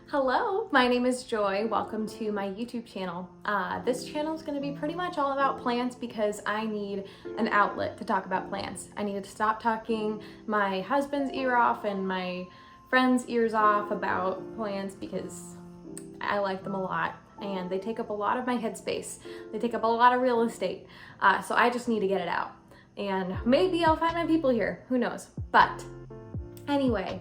Hello, my name is Joy. Welcome to my YouTube channel. This channel is going to be pretty much all about plants because I need an outlet to talk about plants. I need to stop talking my husband's ear off and my friends' ears off about plants because I like them a lot and they take up a lot of my headspace. They take up a lot of real estate. So I just need to get it out. And maybe I'll find my people here, who knows. But anyway,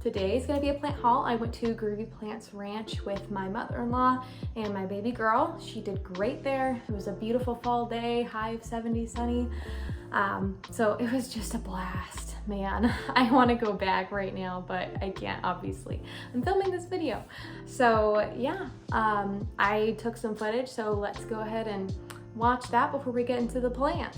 today is going to be a plant haul. I went to Groovy Plants Ranch with my mother-in-law and my baby girl. She did great there. It was a beautiful fall day, high of 70, sunny. So it was just a blast, man. I want to go back right now, but I can't, obviously. I'm filming this video. So yeah, I took some footage, so let's go ahead and watch that before we get into the plants.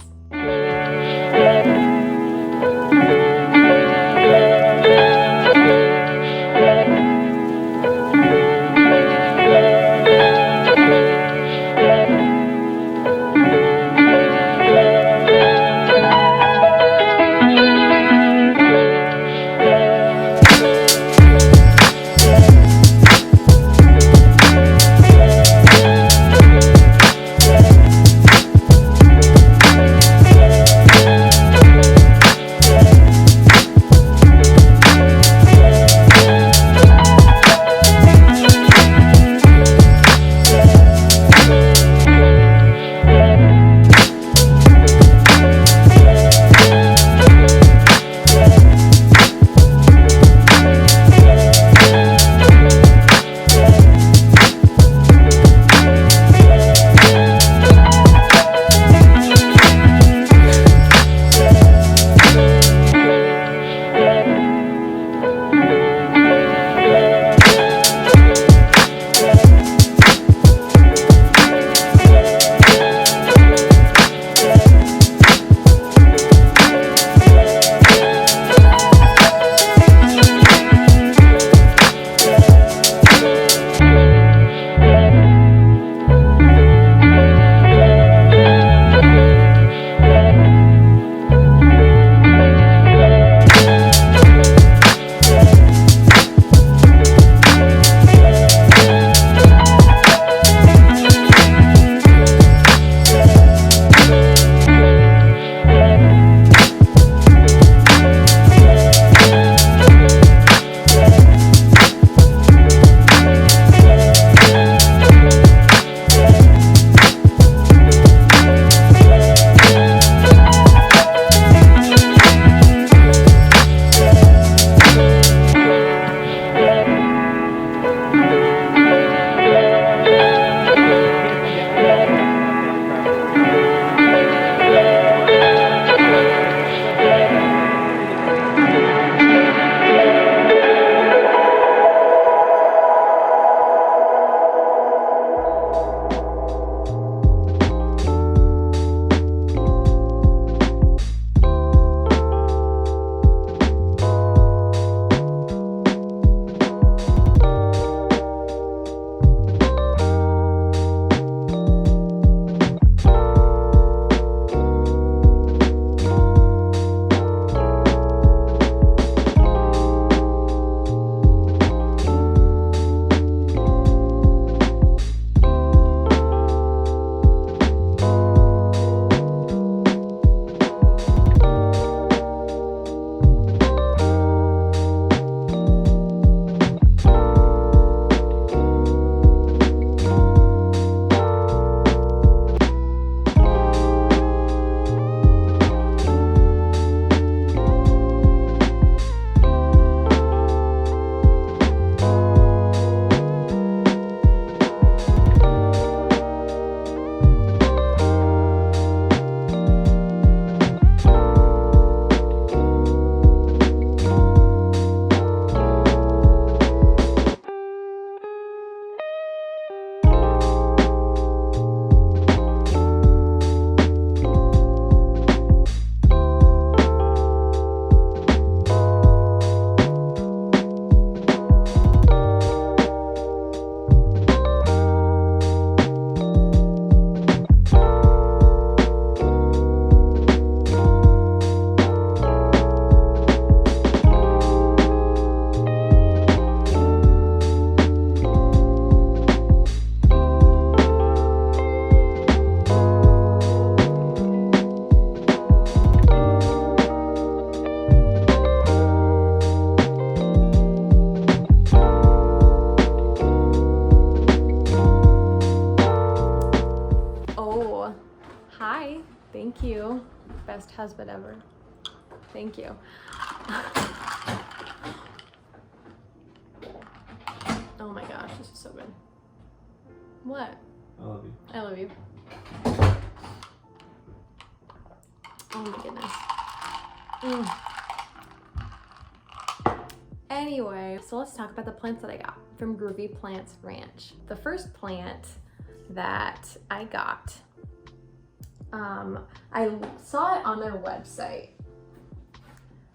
husband ever. Thank you. Oh my gosh, this is so good. What? I love you. I love you. Oh my goodness. Anyway, so let's talk about the plants that I got from Groovy Plants Ranch. The first plant that I got, I saw it on their website.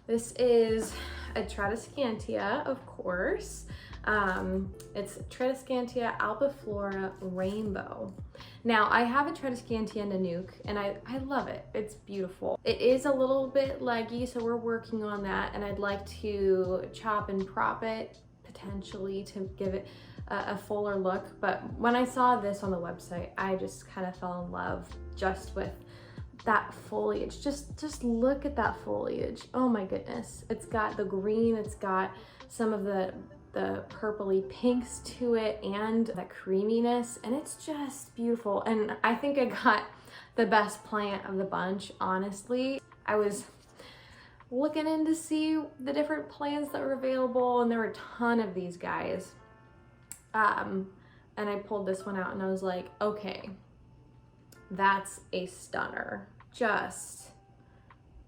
This is a Tradescantia, of course. It's Tradescantia albiflora rainbow. Now, I have a Tradescantia Nanook, and I love it. It's beautiful. It is a little bit leggy, so we're working on that, and I'd like to chop and prop it, potentially, to give it a fuller look. But when I saw this on the website, I just kind of fell in love just with that foliage. Just look at that foliage. Oh my goodness. It's got the green, it's got some of the purpley pinks to it, and the creaminess, and it's just beautiful. And I think I got the best plant of the bunch, honestly. I was looking in to see the different plants that were available, and there were a ton of these guys. And I pulled this one out and I was like, okay, that's a stunner. Just,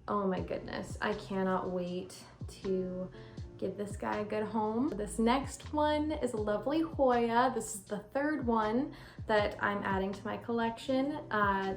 oh my goodness. I cannot wait to give this guy a good home. This next one is a lovely Hoya. This is the third one that I'm adding to my collection.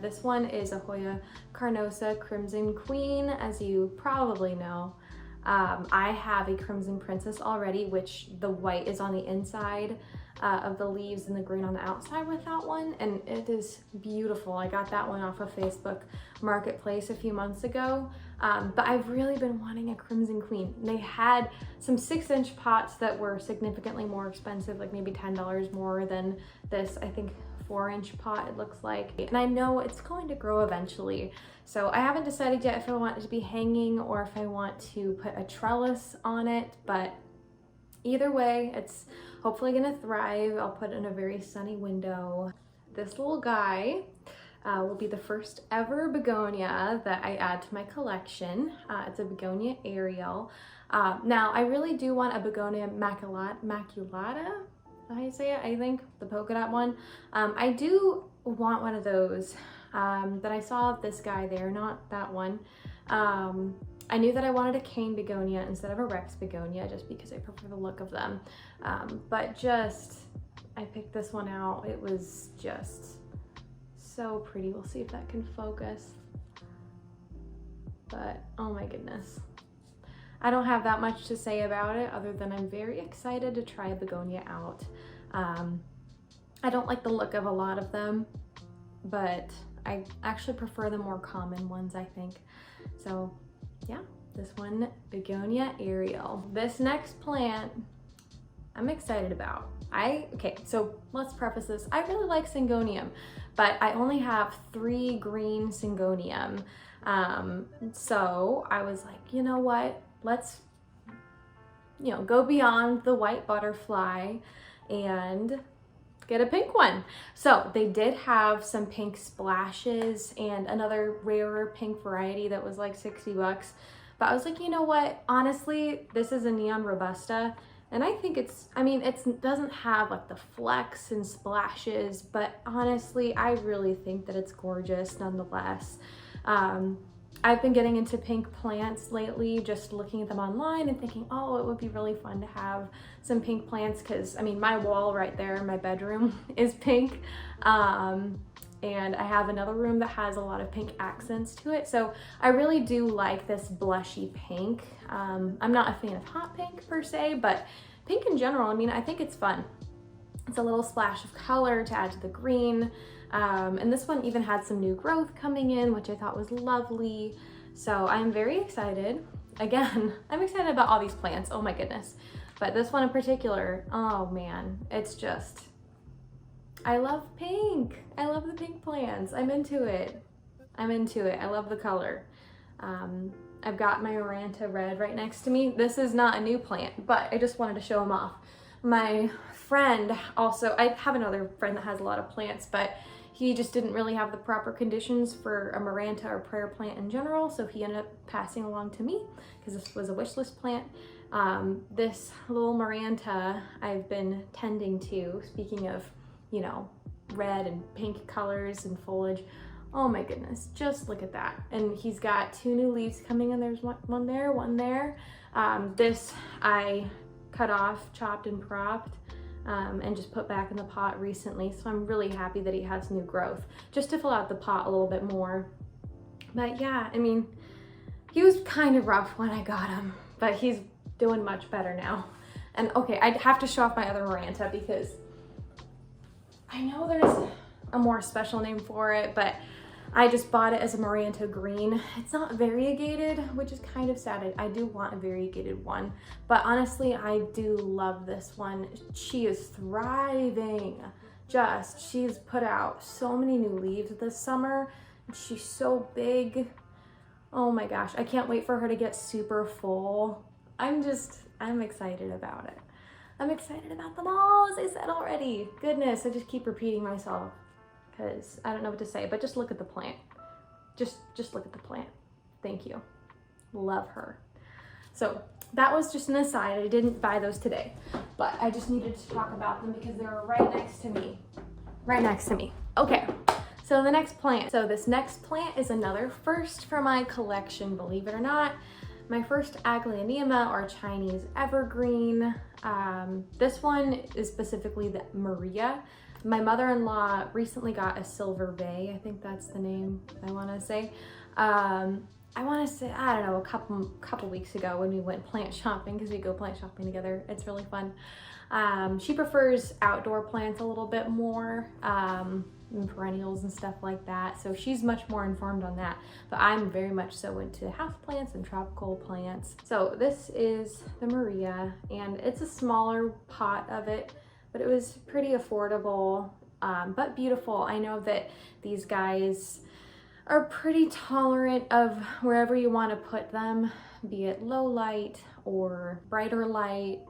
This one is a Hoya Carnosa Crimson Queen, as you probably know. I have a Crimson Princess already, which the white is on the inside of the leaves and the green on the outside with that one, and it is beautiful. I got that one off of Facebook Marketplace a few months ago, but I've really been wanting a Crimson Queen. They had some 6-inch pots that were significantly more expensive, like maybe $10 more than this, I think, 4-inch pot it looks like. And I know it's going to grow eventually, so I haven't decided yet if I want it to be hanging or if I want to put a trellis on it, but either way, it's hopefully gonna thrive. I'll put it in a very sunny window. This little guy will be the first ever begonia that I add to my collection. It's a begonia aerial. Now, I really do want a begonia maculata, how you say it, I think, the polka dot one. I do want one of those, but I saw this guy there, not that one. I knew that I wanted a cane begonia instead of a Rex begonia just because I prefer the look of them. But I picked this one out. It was just so pretty. We'll see if that can focus. But oh my goodness. I don't have that much to say about it other than I'm very excited to try a begonia out. I don't like the look of a lot of them, but I actually prefer the more common ones, I think. So yeah, this one, begonia aerial. This next plant I'm excited about. Okay, so let's preface this. I really like Syngonium, but I only have 3 green Syngonium. So I was like, you know what? Let's, go beyond the white butterfly and get a pink one. So they did have some pink splashes and another rarer pink variety that was like $60. But I was like, you know what? Honestly, this is a Neon Robusta. And I think it doesn't have like the flecks and splashes, but honestly, I really think that it's gorgeous nonetheless. I've been getting into pink plants lately, just looking at them online and thinking, oh, it would be really fun to have some pink plants because, my wall right there in my bedroom is pink. And I have another room that has a lot of pink accents to it. So I really do like this blushy pink. I'm not a fan of hot pink per se, but pink in general, I think it's fun. It's a little splash of color to add to the green. And this one even had some new growth coming in, which I thought was lovely. So I'm very excited. Again, I'm excited about all these plants. Oh my goodness. But this one in particular, oh man, it's just, I love pink. I love the pink plants. I'm into it. I love the color. I've got my Oranta red right next to me. This is not a new plant, but I just wanted to show them off. My friend also, I have another friend that has a lot of plants, but He just didn't really have the proper conditions for a Maranta or prayer plant in general, so he ended up passing along to me because this was a wish list plant. This little Maranta I've been tending to, speaking of, you know, red and pink colors and foliage. Oh my goodness, just look at that. And he's got 2 new leaves coming in. There's one there, one there. This I cut off, chopped and propped, and just put back in the pot recently. So I'm really happy that he has new growth, just to fill out the pot a little bit more. But yeah, I mean, he was kind of rough when I got him, but he's doing much better now. And okay, I'd have to show off my other Maranta because I know there's a more special name for it, but I just bought it as a Maranta green. It's not variegated, which is kind of sad. I do want a variegated one, but honestly, I do love this one. She is thriving. She's put out so many new leaves this summer. She's so big. Oh my gosh, I can't wait for her to get super full. I'm excited about it. I'm excited about them all, as I said already. Goodness, I just keep repeating myself because I don't know what to say, but just look at the plant. Just look at the plant. Thank you. Love her. So that was just an aside. I didn't buy those today, but I just needed to talk about them because they were right next to me. Right next to me. Okay, so the next plant. So this next plant is another first for my collection, believe it or not. My first Aglaonema, or Chinese evergreen. This one is specifically the Maria. My mother-in-law recently got a silver vase. I think that's the name I want to say. I don't know, a couple weeks ago when we went plant shopping, because we go plant shopping together. It's really fun. She prefers outdoor plants a little bit more, and perennials and stuff like that. So she's much more informed on that. But I'm very much so into houseplants and tropical plants. So this is the Maria, and it's a smaller pot of it, but it was pretty affordable, but beautiful. I know that these guys are pretty tolerant of wherever you want to put them, be it low light or brighter light.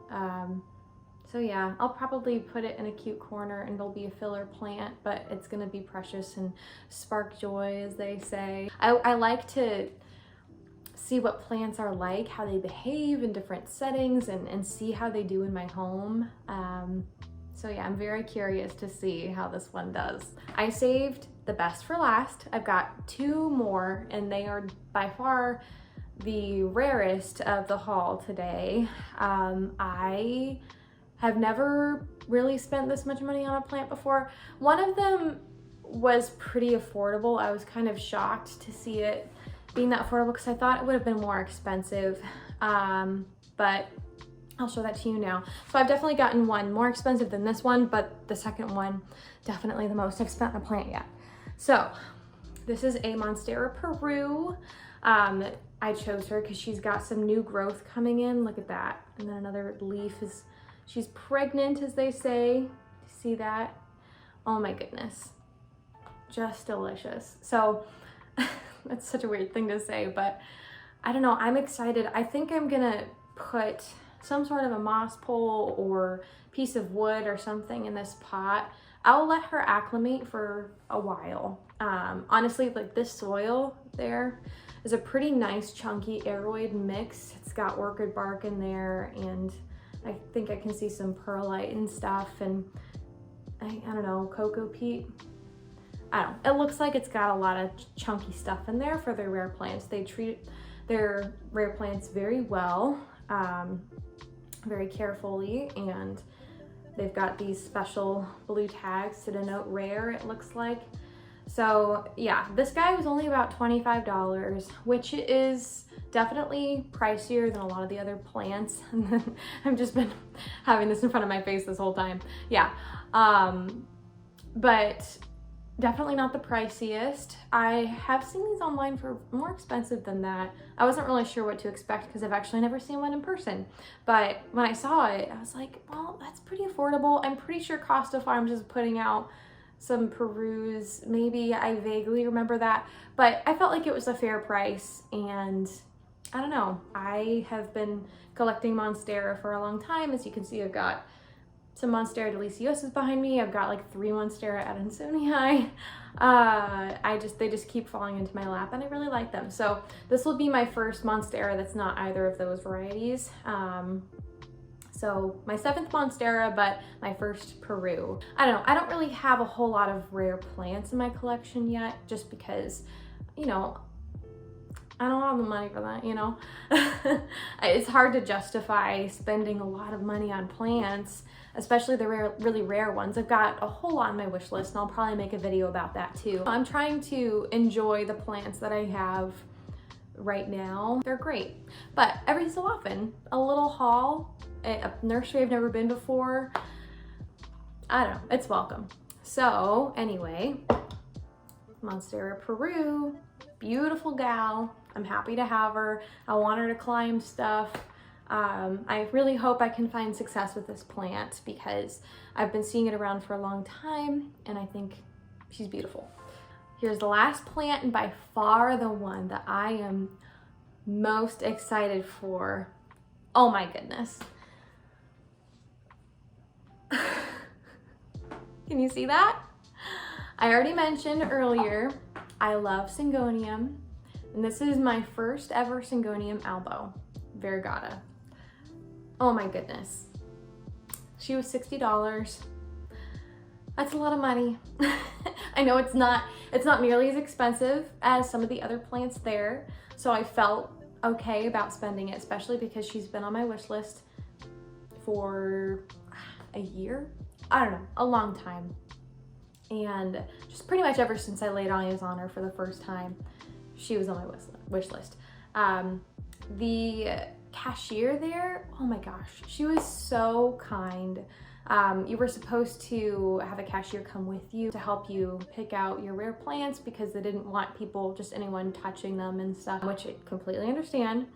So yeah, I'll probably put it in a cute corner and it'll be a filler plant, but it's gonna be precious and spark joy, as they say. I like to see what plants are like, how they behave in different settings, and see how they do in my home. So yeah, I'm very curious to see how this one does. I saved the best for last. I've got 2 more, and they are by far the rarest of the haul today. I have never really spent this much money on a plant before. One of them was pretty affordable. I was kind of shocked to see it being that affordable because I thought it would have been more expensive, but I'll show that to you now. So I've definitely gotten one more expensive than this one, but the second one, definitely the most I've spent on a plant yet. So this is a Monstera Peru. I chose her because she's got some new growth coming in. Look at that. And then another leaf is, she's pregnant, as they say. See that? Oh my goodness. Just delicious. So that's such a weird thing to say, but I don't know. I'm excited. I think I'm gonna put some sort of a moss pole or piece of wood or something in this pot. I'll let her acclimate for a while. Honestly, like this soil there is a pretty nice chunky aroid mix. It's got orchid bark in there, and I think I can see some perlite and stuff, and I don't know, cocoa peat. I don't know. It looks like it's got a lot of chunky stuff in there for their rare plants. They treat their rare plants very well, very carefully, and they've got these special blue tags to denote rare, it looks like. So yeah, this guy was only about $25, which is definitely pricier than a lot of the other plants. I've just been having this in front of my face this whole time. Yeah, but definitely not the priciest. I have seen these online for more expensive than that. I wasn't really sure what to expect because I've actually never seen one in person. But when I saw it, I was like, well, that's pretty affordable. I'm pretty sure Costa Farms is putting out some Perus. Maybe, I vaguely remember that. But I felt like it was a fair price, and I don't know. I have been collecting Monstera for a long time. As you can see, I've got some Monstera deliciosas behind me. I've got like 3 Monstera adansonii. They just keep falling into my lap, and I really like them. So this will be my first Monstera that's not either of those varieties. So my 7th Monstera, but my first Peru. I don't know, I don't really have a whole lot of rare plants in my collection yet, just because, you know, I don't have the money for that, you know? It's hard to justify spending a lot of money on plants, especially the really rare ones. I've got a whole lot on my wish list, and I'll probably make a video about that too. I'm trying to enjoy the plants that I have right now. They're great, but every so often, a little haul at a nursery I've never been before, I don't know, it's welcome. So anyway, Monstera Peru, beautiful gal. I'm happy to have her. I want her to climb stuff. I really hope I can find success with this plant because I've been seeing it around for a long time, and I think she's beautiful. Here's the last plant, and by far the one that I am most excited for. Oh my goodness. Can you see that? I already mentioned earlier, I love Syngonium, and this is my first ever Syngonium albo, variegata. Oh my goodness. She was $60. That's a lot of money. I know it's not nearly as expensive as some of the other plants there, so I felt okay about spending it, especially because she's been on my wish list for a year? I don't know, a long time. And just pretty much ever since I laid eyes on her for the first time, she was on my wish list. The cashier there, oh my gosh, she was so kind. You were supposed to have a cashier come with you to help you pick out your rare plants because they didn't want people, just anyone touching them and stuff, which I completely understand.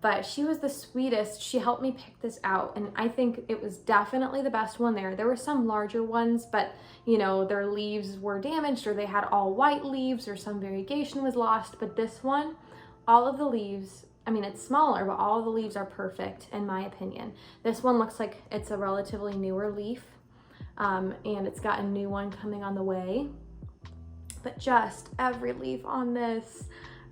But she was the sweetest. She helped me pick this out, and I think it was definitely the best one there. There were some larger ones, but you know, their leaves were damaged, or they had all white leaves, or some variegation was lost. But this one, all of the leaves, I mean, it's smaller, but all of the leaves are perfect in my opinion. This one looks like it's a relatively newer leaf, and it's got a new one coming on the way. But just every leaf on this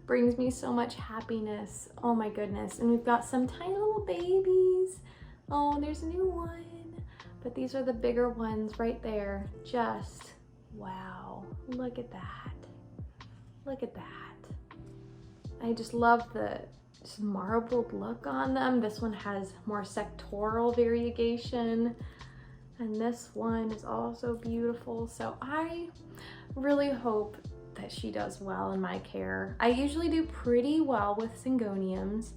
brings me so much happiness. Oh my goodness. And we've got some tiny little babies. Oh, there's a new one. But these are the bigger ones right there. Just, wow. Look at that. Look at that. I just love the marbled look on them. This one has more sectoral variegation. And this one is also beautiful. So I really hope that she does well in my care. I usually do pretty well with Syngoniums.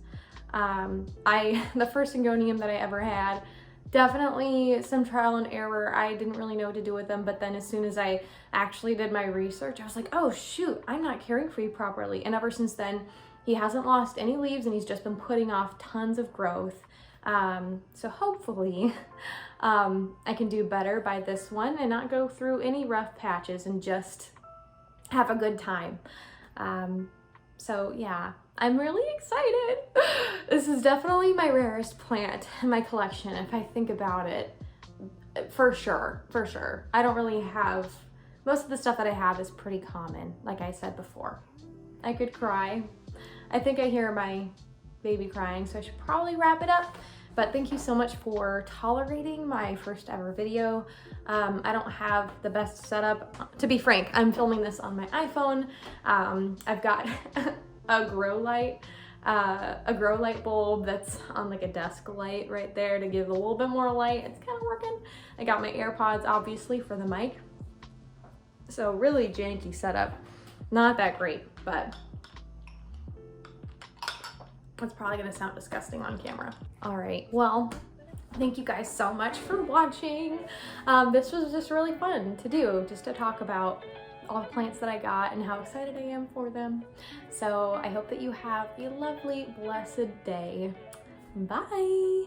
The first Syngonium that I ever had, definitely some trial and error. I didn't really know what to do with them, but then as soon as I actually did my research, I was like, oh shoot, I'm not caring for you properly. And ever since then, he hasn't lost any leaves, and he's just been putting off tons of growth. So hopefully I can do better by this one and not go through any rough patches and just have a good time. So yeah, I'm really excited. This is definitely my rarest plant in my collection, if I think about it, for sure, for sure. I don't really have, most of the stuff that I have is pretty common, like I said before. I could cry. I think I hear my baby crying, so I should probably wrap it up. But thank you so much for tolerating my first ever video. I don't have the best setup. To be frank, I'm filming this on my iPhone. I've got a grow light bulb that's on like a desk light right there to give a little bit more light. It's kind of working. I got my AirPods obviously for the mic. So really janky setup. Not that great, but it's probably gonna sound disgusting on camera. All right, well, thank you guys so much for watching. This was just really fun to do, just to talk about all the plants that I got and how excited I am for them. So I hope that you have a lovely, blessed day. Bye.